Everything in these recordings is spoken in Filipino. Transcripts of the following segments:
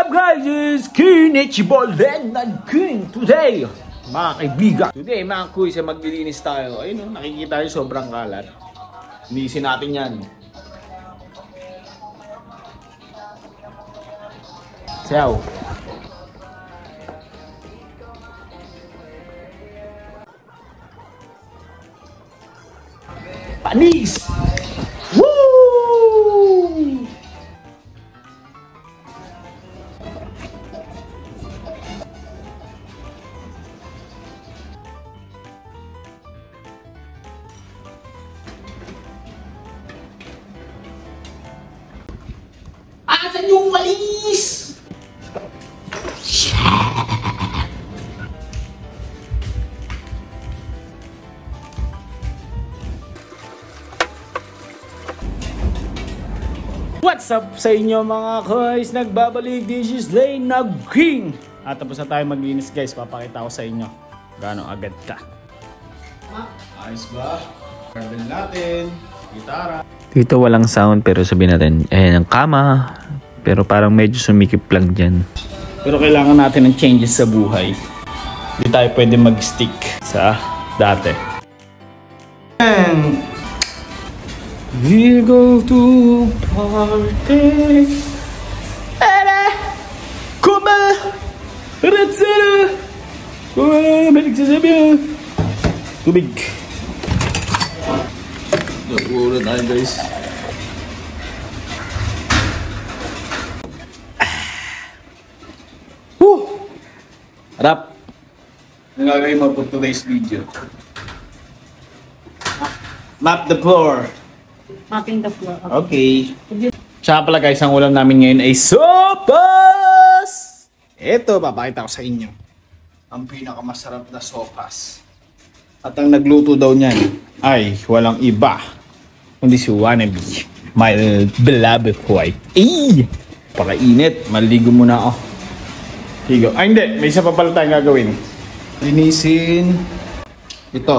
up guys? It's Kinichibol and King today. Mga kaibigan, today mga kuys, maglilinis tayo. Ayun, nakikita nyo sobrang kalat. Linisin natin yan. Sayaw. Panis! Woo! Asan yung walis? What's up sa inyo mga guys? Nagbabalik, this is Lane King. At tapos na tayo maglinis guys. Papakita ko sa inyo gaano agad ka. Ayos ba? Cardel natin. Gitara. Dito walang sound pero sabihin natin, ayan ang kama. Pero parang medyo sumikip lang dyan. Pero kailangan natin ng changes sa buhay. Hindi tayo pwede mag-stick sa dati. And we go to party. Kuma Retsera. Balik sa sabi. Tubig. Nagpuro tayo guys. Harap. Ang gagawin mo for today's video. Map the floor. Mapping the floor. Okay. Tsaka pala guys, ang ulam namin ngayon ay sopas! Ito, papakita ko sa inyo. Ang pinakamasarap na sopas. At ang nagluto daw niyan ay walang iba kundi si Wannabe. My beloved wife. Eh! Pakainit. Maligo muna ako. Ligo. Ay hindi, may isa pa pala tayong gagawin. Linisin ito.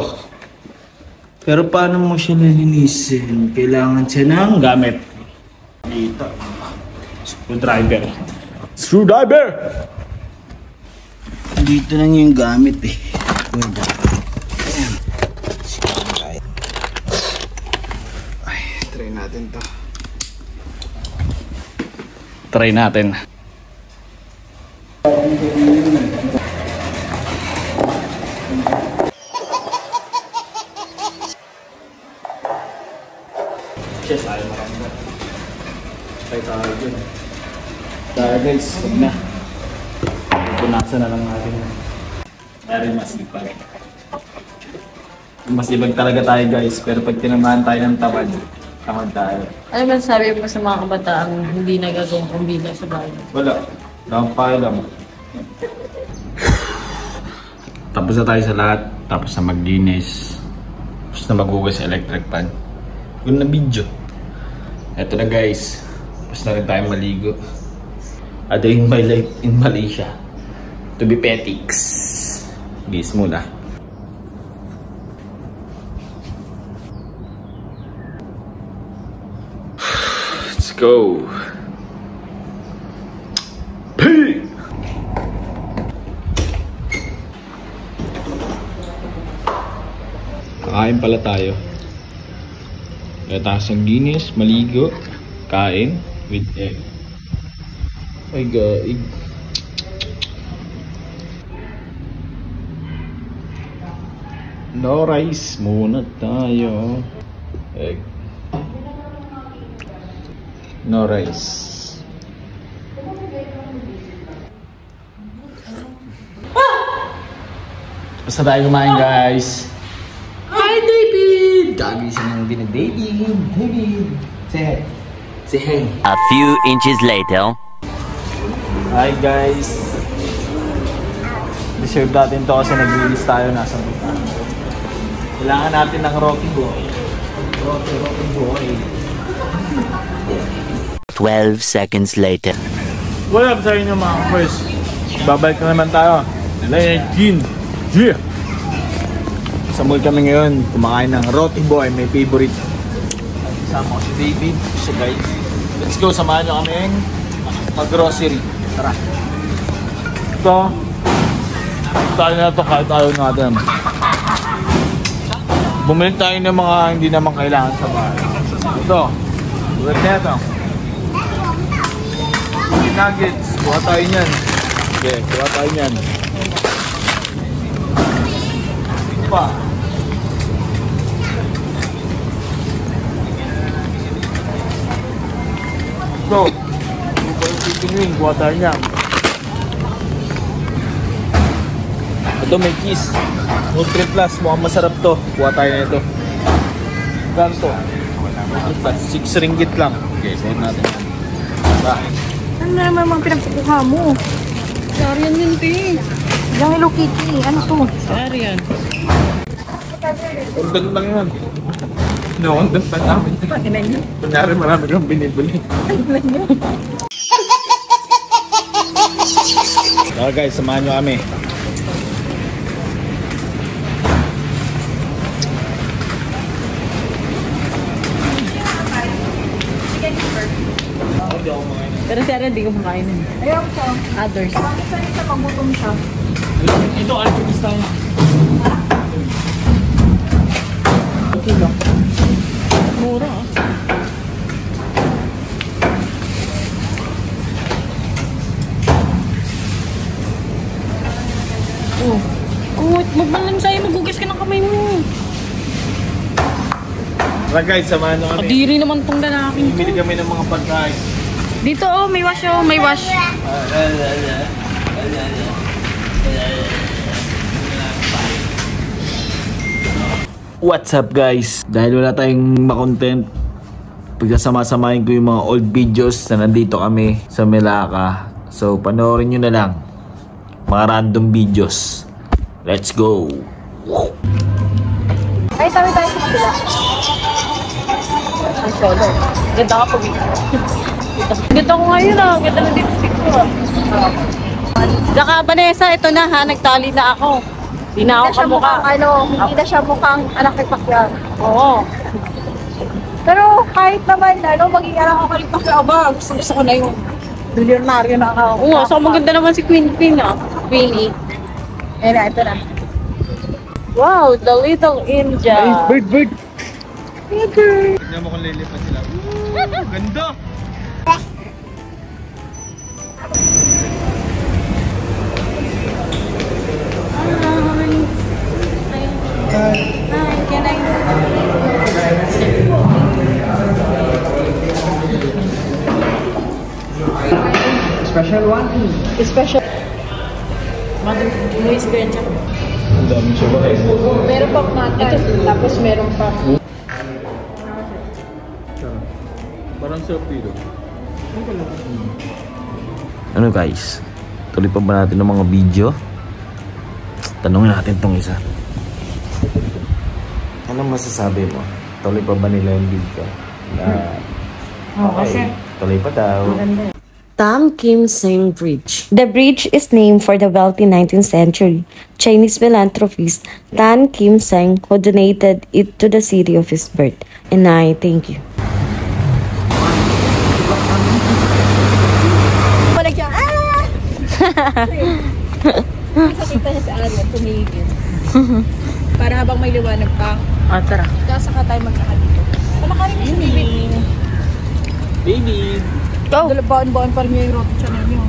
Pero paano mo siya lilinisin? Kailangan siya ng gamit. Dito. Screwdriver. Screwdriver! Dito na yung gamit eh. Ayan. Ay, try natin to. Try natin. Yes, ayaw marami. Try tayo dun. Tara guys, huwag na. Punasan na lang natin. Meron masipag. Masipag talaga tayo guys, pero pag tinamahan tayo ng tamad tayo. Ano man sabi mo sa mga kabataang hindi nagagawang kumbina sa bahay? Wala. Lang pa lang. Tapos na tayo sa lahat. Tapos na maglinis. Tapos na maghugas sa electric pan. Yun na video. Eto na guys. Tapos na rin tayo maligo. A day in my life in Malaysia. To be petics. Gis muna. Let's go. Kakain pala tayo. Kaya taas ang linis, maligo, kain with egg. Ay gaig. No rice muna tayo. Egg. No rice. Basta tayo kumain guys. Hi David! Gagising ng din David. David. Say hi. Say hi. A few inches later. Hi guys. Deserve natin to kasi nag-release tayo nasa buta. Kailangan natin ng Rocky Boy. Rocky Boy. 12 seconds later. What's up sa inyo mga first? Babalik na naman tayo. Legend. Yeah. Sa mall kami ngayon, kumakain ng Roti Boy, may favorite. Kasama ko si David, siya guys. Let's go, samahan nyo kaming mag-grocery. Tara. Ito. Tayo na ito kahit ayaw natin. Bumili tayo ng mga hindi naman kailangan sa bahay. Ito. Tulad na ito. Nuggets. Kuha tayo niyan. Okay, kuha tayo niyan. Ito pa. Ito. Ito yung chicken wing. Kuha tayo niyan. Ito may cheese. Nutri Plus. Mukhang masarap to. Kuha tayo na ito. Ganto. Nutri Plus. 6 ringgit lang. Okay, kuha natin yan. Diba? Ano naman mga pinagpukuha mo? Arian yun, te. Yung Hello Kitty, ano to? Arian. Content lang yan. No-content pa namin. Kunyari marami kang binibili. So guys, samahan nyo kami. Pero si Arian, di ko makain yun. Ayaw ko. Others. Bakit saan siya magutom siya? Ito, alchemist tayo. Okay lang. Mura ah. Oh. Oh, magbalan sa'yo, magugas ka ng kamay mo. Tara guys, samahan nyo kami. Kadiri naman tong lalaking to. Bumili kami ng mga pagkain. Dito oh, may wash oh, may wash. What's up guys? Dahil wala tayong makontent, pagkasama-samahin ko yung mga old videos na nandito kami sa Melaka. So panoorin nyo na lang mga random videos. Let's go! Ay, tayo tayo sa kabila. Ang solo. Ganda ka po. Ganda ko ngayon ah. Ganda na lipstick ko ah. Saka Vanessa, ito na ha. Nagtali na ako. Di na ako kamukha. Hindi na siya mukhang anak ni Pacquiao. Oo. Pero kahit naman, maging anak ako ni Pacquiao ba? Gusto ko na yung milyonaryo na ako. Oo, so maganda naman si Queen ah. Queenie. Eh na, ito na. Wow, the little India. Bird! Tignan mo kung lilipat sila. Ganda! Hi, can I... Special. Luis Benja. Ang dami siya ba eh. Meron pang matan, tapos meron pa. Parang sarap dito. Ano guys? Tuloy pa ba natin ng mga video? Tanungin natin tong isa. Anong masasabi mo? Tuloy pa ba nila yung video? Okay. Tuloy pa daw. Tam Kim Seng Bridge. The bridge is named for the wealthy 19th century Chinese philanthropist Tan Kim Seng, who donated it to the city of his birth. And I thank you. Malagyan. Nakita niya si Arian, tumigil. Para habang may liwanag pa. Ah, tara. Saka tayo magsaka dito. Palakarin mo si baby. Baby! Go! Dalabaon-baon pa rin yung roti siya ninyo.